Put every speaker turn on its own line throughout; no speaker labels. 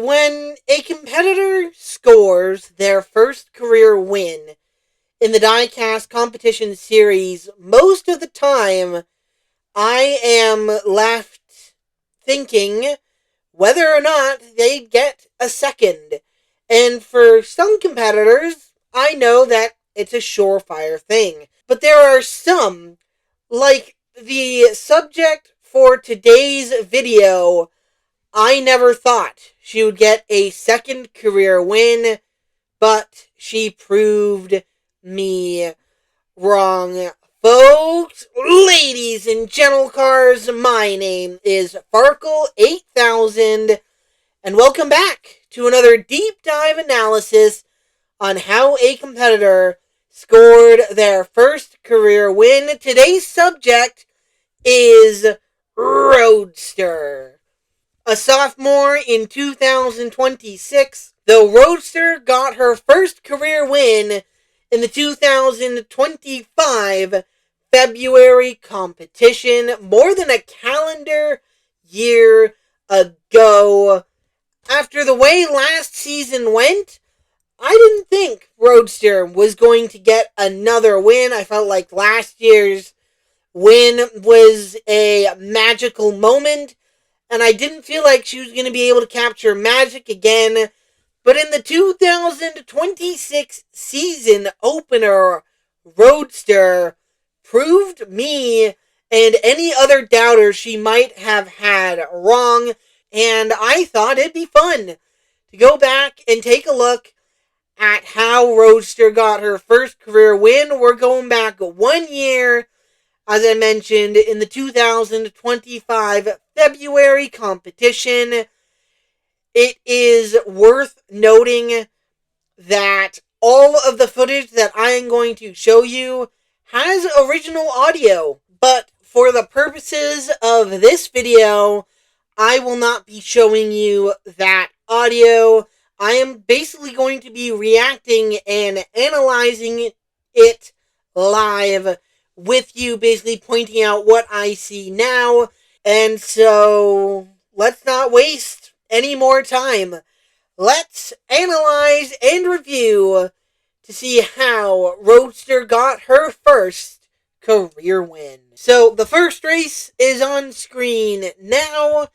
when a competitor scores their first career win in the diecast competition series, most of the time I am left thinking whether or not they'd get a second. And for some competitors, I know that it's a surefire thing. But there are some, like the subject for today's video, I never thought she would get a second career win, but she proved me wrong. Folks, ladies and gentle cars, my name is Farkle8000, and welcome back to another deep dive analysis on how a competitor scored their first career win. Today's subject is Roadster. A sophomore in 2026, the Roadster got her first career win in the 2025 February competition more than a calendar year ago. After the way last season went, I didn't think Roadster was going to get another win. I felt like last year's win was a magical moment, and I didn't feel like she was going to be able to capture magic again. But in the 2026 season opener, Roadster proved me and any other doubter she might have had wrong, and I thought it'd be fun to go back and take a look at how Roadster got her first career win. We're going back 1 year, as I mentioned, in the 2025 February competition. It is worth noting that all of the footage that I am going to show you has original audio, but for the purposes of this video, I will not be showing you that audio. I am basically going to be reacting and analyzing it live with you, basically pointing out what I see now. And so, let's not waste any more time. Let's analyze and review to see how Roadster got her first career win. So the first race is on screen now,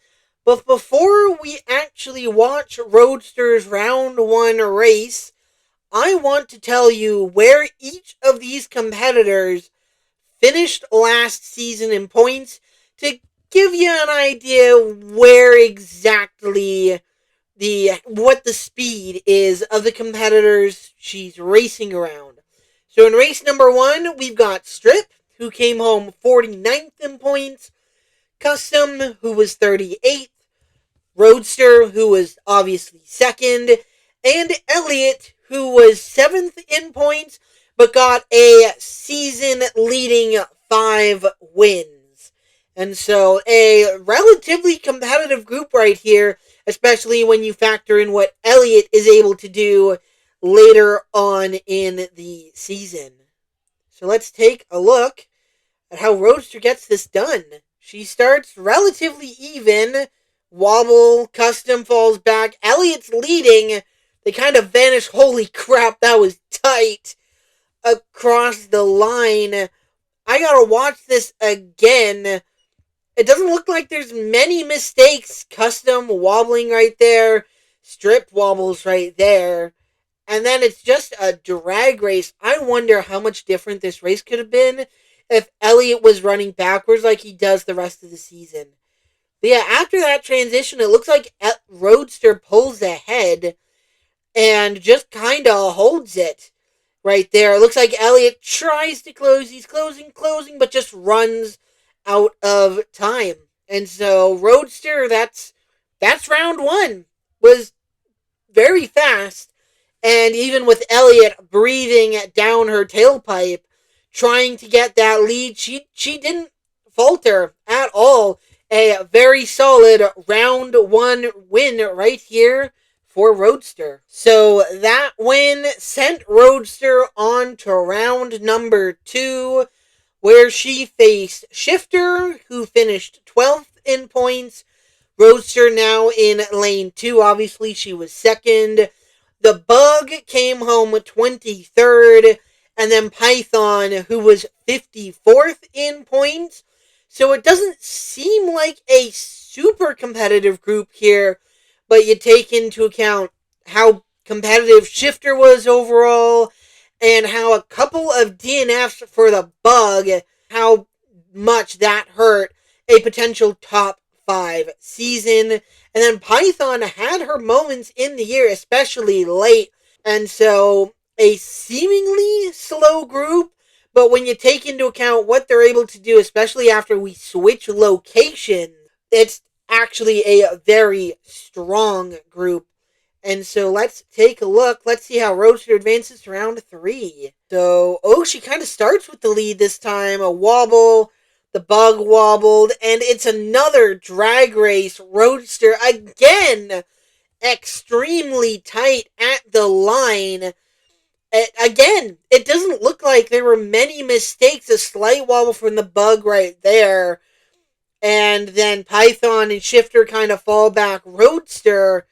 but before we actually watch Roadster's round 1 race, I want to tell you where each of these competitors finished last season in points to give you an idea where exactly what the speed is of the competitors she's racing around. So in race number 1, we've got Strip, who came home 49th in points, Custom, who was 38th, Roadster, who was obviously 2nd, and Elliot, who was 7th in points, but got a season-leading 5 wins. And so a relatively competitive group right here, especially when you factor in what Elliot is able to do later on in the season. So let's take a look at how Roadster gets this done. She starts relatively even. Wobble, Custom falls back. Elliot's leading. They kind of vanish. Holy crap, that was tight. Across the line. I gotta watch this again. It doesn't look like there's many mistakes. Custom wobbling right there. Strip wobbles right there. And then it's just a drag race. I wonder how much different this race could have been if Elliot was running backwards like he does the rest of the season. But yeah, after that transition, it looks like Roadster pulls ahead and just kind of holds it right there. It looks like Elliot tries to close. He's closing, but just runs out of time. And so Roadster, that's round 1, was very fast. And even with Elliot breathing down her tailpipe, trying to get that lead, she didn't falter at all. A very solid round 1 win right here for Roadster. So that win sent Roadster on to round number 2, where she faced Shifter, who finished 12th in points, Roadster now in lane 2. Obviously, she was second. The Bug came home 23rd. And then Python, who was 54th in points. So it doesn't seem like a super competitive group here. But you take into account how competitive Shifter was overall, and how a couple of DNFs for the Bug, how much that hurt a potential top 5 season. And then Python had her moments in the year, especially late. And so a seemingly slow group, but when you take into account what they're able to do, especially after we switch locations, it's actually a very strong group. And so let's take a look. Let's see how Roadster advances to round 3. So, she kind of starts with the lead this time. A wobble. The Bug wobbled. And it's another drag race. Roadster again. Extremely tight at the line. Again, it doesn't look like there were many mistakes. A slight wobble from the Bug right there. And then Python and Shifter kind of fall back. Roadster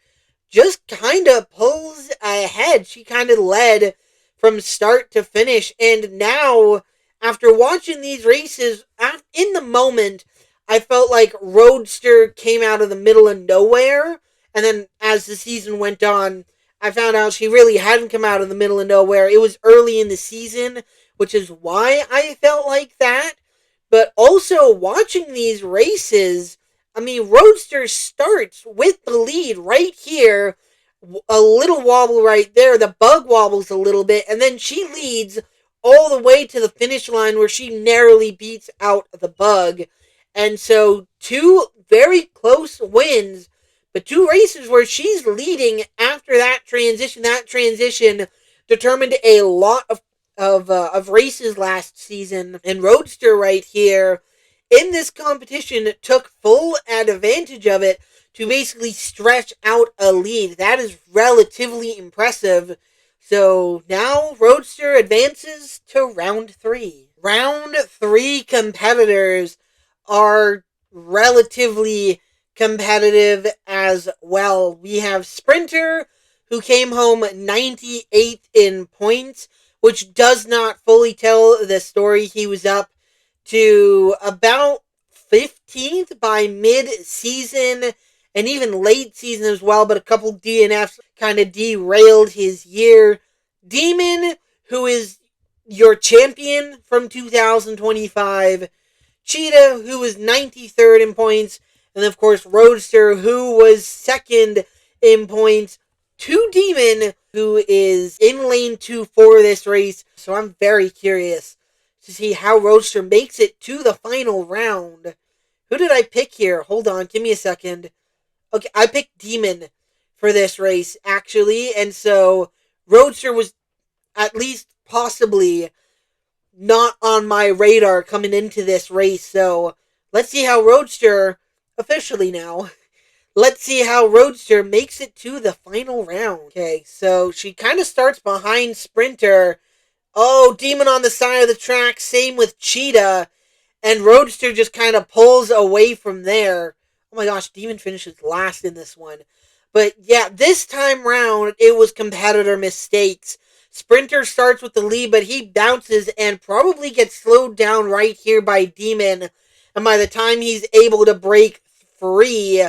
just kind of pulls ahead. She kind of led from start to finish. And now, after watching these races, in the moment, I felt like Roadster came out of the middle of nowhere. And then as the season went on, I found out she really hadn't come out of the middle of nowhere. It was early in the season, which is why I felt like that. But also, watching these races, I mean, Roadster starts with the lead right here. A little wobble right there. The Bug wobbles a little bit. And then she leads all the way to the finish line where she narrowly beats out the Bug. And so, 2 very close wins. But 2 races where she's leading after that transition. That transition determined a lot of races last season. And Roadster right here in this competition took full advantage of it to basically stretch out a lead. That is relatively impressive. So now Roadster advances to round 3. Round 3 competitors are relatively competitive as well. We have Sprinter, who came home 98th in points, which does not fully tell the story. He was up to about 15th by mid-season and even late season as well, but a couple DNFs kind of derailed his year. Demon, who is your champion from 2025. Cheetah, who was 93rd in points. And of course, Roadster, who was second in points. To Demon, who is in lane 2 for this race. So I'm very curious to see how Roadster makes it to the final round. Who did I pick here? Hold on, give me a second. Okay, I picked Demon for this race, actually. And so Roadster was at least possibly not on my radar coming into this race. So let's see how Roadster, officially now, let's see how Roadster makes it to the final round. Okay, so she kind of starts behind Sprinter. Oh, Demon on the side of the track. Same with Cheetah. And Roadster just kind of pulls away from there. Oh my gosh, Demon finishes last in this one. But yeah, this time round, it was competitor mistakes. Sprinter starts with the lead, but he bounces and probably gets slowed down right here by Demon. And by the time he's able to break free,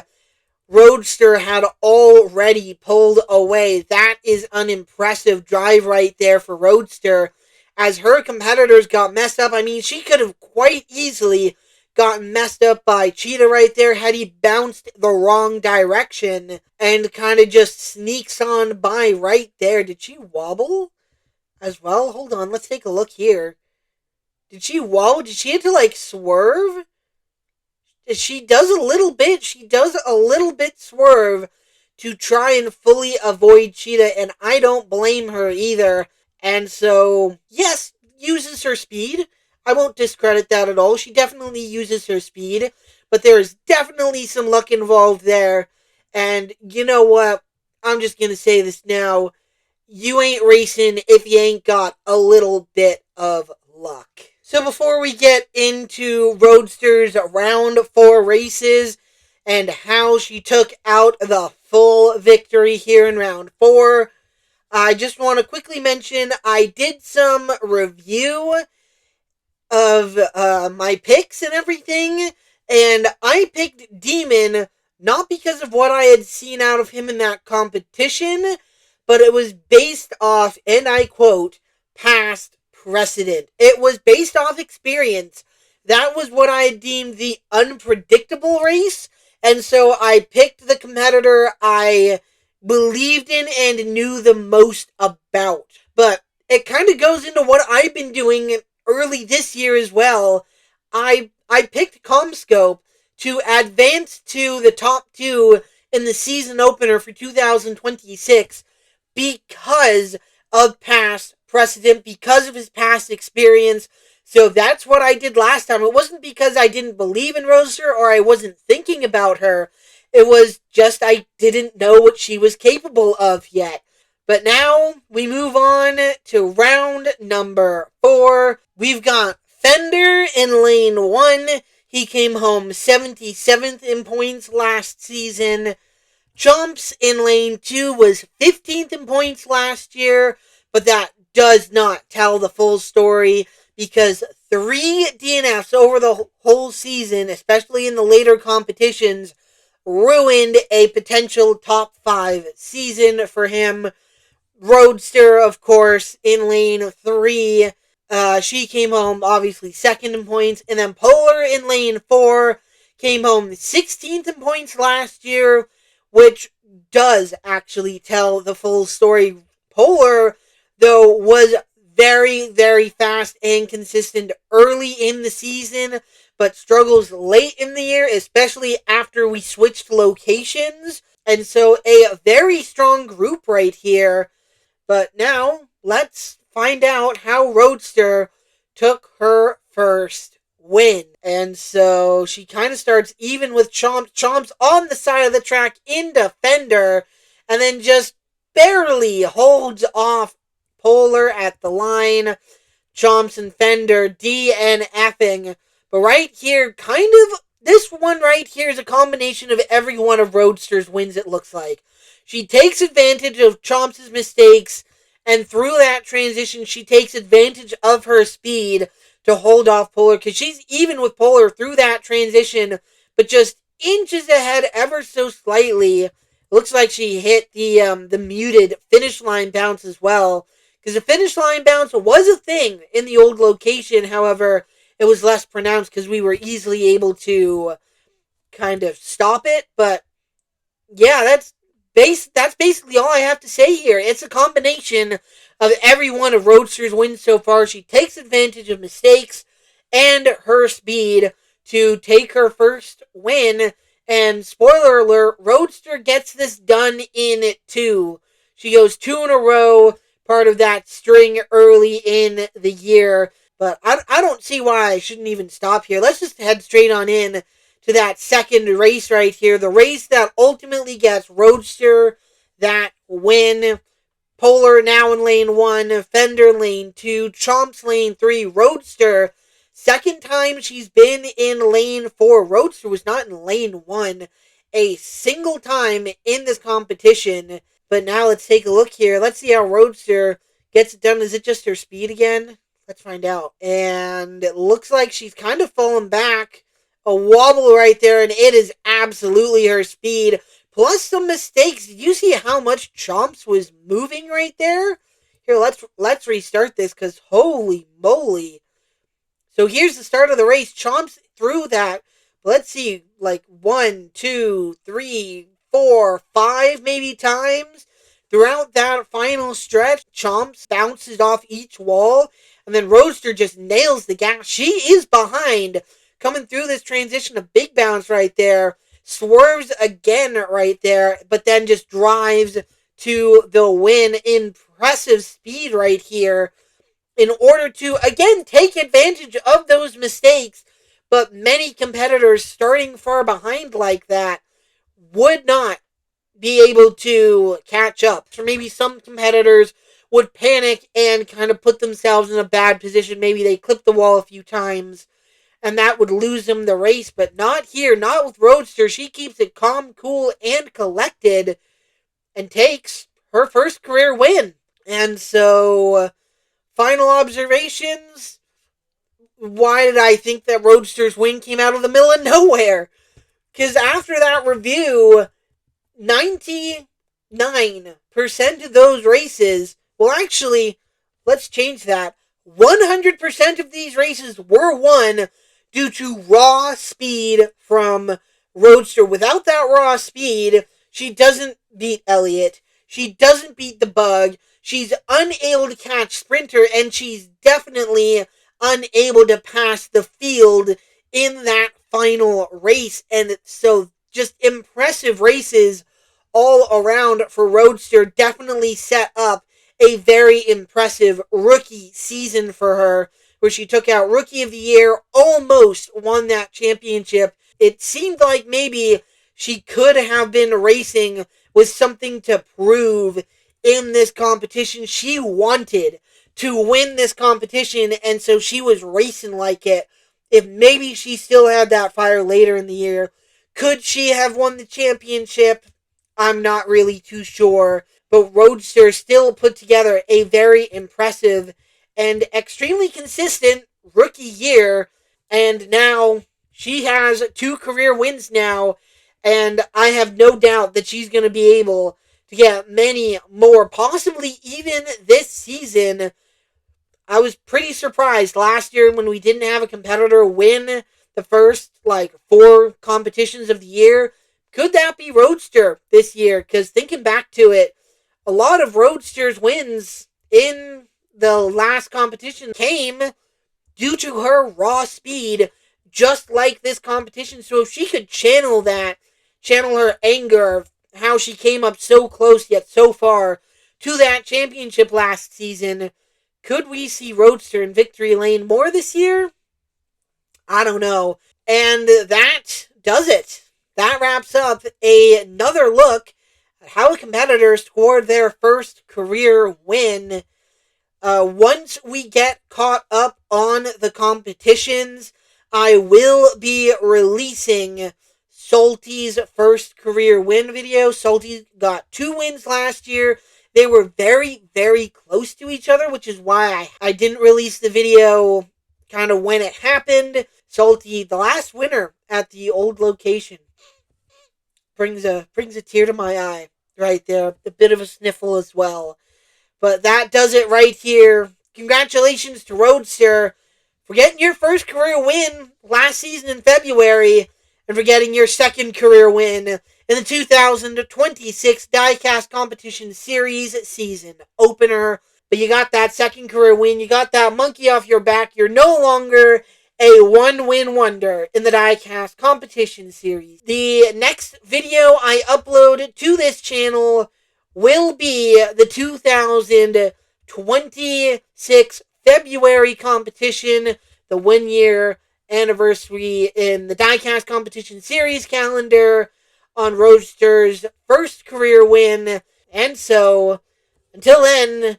Roadster had already pulled away. That is an impressive drive right there for Roadster. As her competitors got messed up, I mean, she could have quite easily gotten messed up by Cheetah right there had he bounced the wrong direction and kind of just sneaks on by right there. Did she wobble as well? Hold on, let's take a look here. Did she wobble? Did she have to like swerve? She does a little bit. She does a little bit swerve to try and fully avoid Cheetah, and I don't blame her either. And so, yes, uses her speed. I won't discredit that at all. She definitely uses her speed, but there is definitely some luck involved there. And you know what? I'm just going to say this now. You ain't racing if you ain't got a little bit of luck. So before we get into Roadster's round 4 races, and how she took out the full victory here in round 4. I just want to quickly mention I did some review of my picks and everything, and I picked Demon not because of what I had seen out of him in that competition, but it was based off, and I quote, past precedent. It was based off experience. That was what I deemed the unpredictable race, and so I picked the competitor I believed in and knew the most about. But it kind of goes into what I've been doing early this year as well. I picked Comscope to advance to the top 2 in the season opener for 2026 because of past precedent, because of his past experience. So that's what I did last time. It wasn't because I didn't believe in Roadster or I wasn't thinking about her. It was just I didn't know what she was capable of yet. But now we move on to round number 4. We've got Fender in lane 1. He came home 77th in points last season. Chomps in lane 2 was 15th in points last year, but that does not tell the full story because 3 DNFs over the whole season, especially in the later competitions, ruined a potential top 5 season for him. Roadster, of course, in lane 3. She came home, obviously, second in points. And then Polar in lane 4 came home 16th in points last year, which does actually tell the full story. Polar, though, was very, very fast and consistent early in the season, but struggles late in the year, especially after we switched locations. And so a very strong group right here. But now, let's find out how Roadster took her first win. And so she kind of starts even with Chomps. Chomps on the side of the track into Fender, and then just barely holds off Polar at the line. Chomps and Fender DNFing. But right here, kind of, this one right here is a combination of every one of Roadster's wins, it looks like. She takes advantage of Chomps' mistakes, and through that transition, she takes advantage of her speed to hold off Polar, because she's even with Polar through that transition, but just inches ahead ever so slightly. Looks like she hit the muted finish line bounce as well, because the finish line bounce was a thing in the old location. However, it was less pronounced because we were easily able to kind of stop it. But yeah, that's basically all I have to say here. It's a combination of every one of Roadster's wins so far. She takes advantage of mistakes and her speed to take her first win. And spoiler alert, Roadster gets this done in 2. She goes 2 in a row, part of that string early in the year. But I don't see why I shouldn't even stop here. Let's just head straight on in to that second race right here. The race that ultimately gets Roadster that win. Polar now in lane 1, Fender lane 2, Chomps lane 3, Roadster. Second time she's been in lane 4. Roadster was not in lane 1 a single time in this competition. But now let's take a look here. Let's see how Roadster gets it done. Is it just her speed again? Let's find out. And it looks like she's kind of fallen back. A wobble right there, and it is absolutely her speed. Plus some mistakes. Did you see how much Chomps was moving right there? Here, let's restart this, because holy moly. So here's the start of the race. Chomps through that. Let's see, like 1, 2, 3, 4, 5 maybe times. Throughout that final stretch, Chomps bounces off each wall, and then Roadster just nails the gas. She is behind, coming through this transition. A big bounce right there. Swerves again right there, but then just drives to the win. Impressive speed right here in order to, again, take advantage of those mistakes. But many competitors starting far behind like that would not be able to catch up. So maybe some competitors would panic and kind of put themselves in a bad position. Maybe they clip the wall a few times, and that would lose him the race. But not here, not with Roadster. She keeps it calm, cool, and collected and takes her first career win. And so, final observations. Why did I think that Roadster's win came out of the middle of nowhere? Because after that review, 99% of those races, well, actually, let's change that. 100% of these races were won due to raw speed from Roadster. Without that raw speed, she doesn't beat Elliott. She doesn't beat the Bug. She's unable to catch Sprinter, and she's definitely unable to pass the field in that final race. And so, just impressive races all around for Roadster. Definitely set up a very impressive rookie season for her, where she took out Rookie of the Year, almost won that championship. It seemed like maybe she could have been racing with something to prove in this competition. She wanted to win this competition, and so she was racing like it. If maybe she still had that fire later in the year, could she have won the championship? I'm not really too sure, but Roadster still put together a very impressive and extremely consistent rookie year, and now she has 2 career wins now, and I have no doubt that she's going to be able to get many more, possibly even this season. I was pretty surprised last year when we didn't have a competitor win the first 4 competitions of the year. Could that be Roadster this year? Because thinking back to it, a lot of Roadster's wins in the last competition came due to her raw speed, just like this competition. So if she could channel her anger of how she came up so close yet so far to that championship last season, could we see Roadster in victory lane more this year? I don't know. And that does it. That wraps up another look at how competitors scored their first career win. Once we get caught up on the competitions, I will be releasing Salty's first career win video. Salty got 2 wins last year. They were very, very close to each other, which is why I didn't release the video kind of when it happened. Salty, the last winner at the old location, brings a tear to my eye right there. A bit of a sniffle as well. But that does it right here. Congratulations to Roadster for getting your first career win last season in February, and for getting your second career win in the 2026 Diecast Competition Series season opener. But you got that second career win. You got that monkey off your back. You're no longer a one-win wonder in the Diecast Competition Series. The next video I upload to this channel will be the 2026 February competition, the 1-year anniversary in the Diecast Competition Series calendar on Roadster's first career win. And so, until then,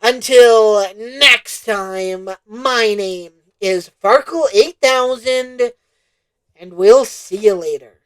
until next time, my name is Farkle8000, and we'll see you later.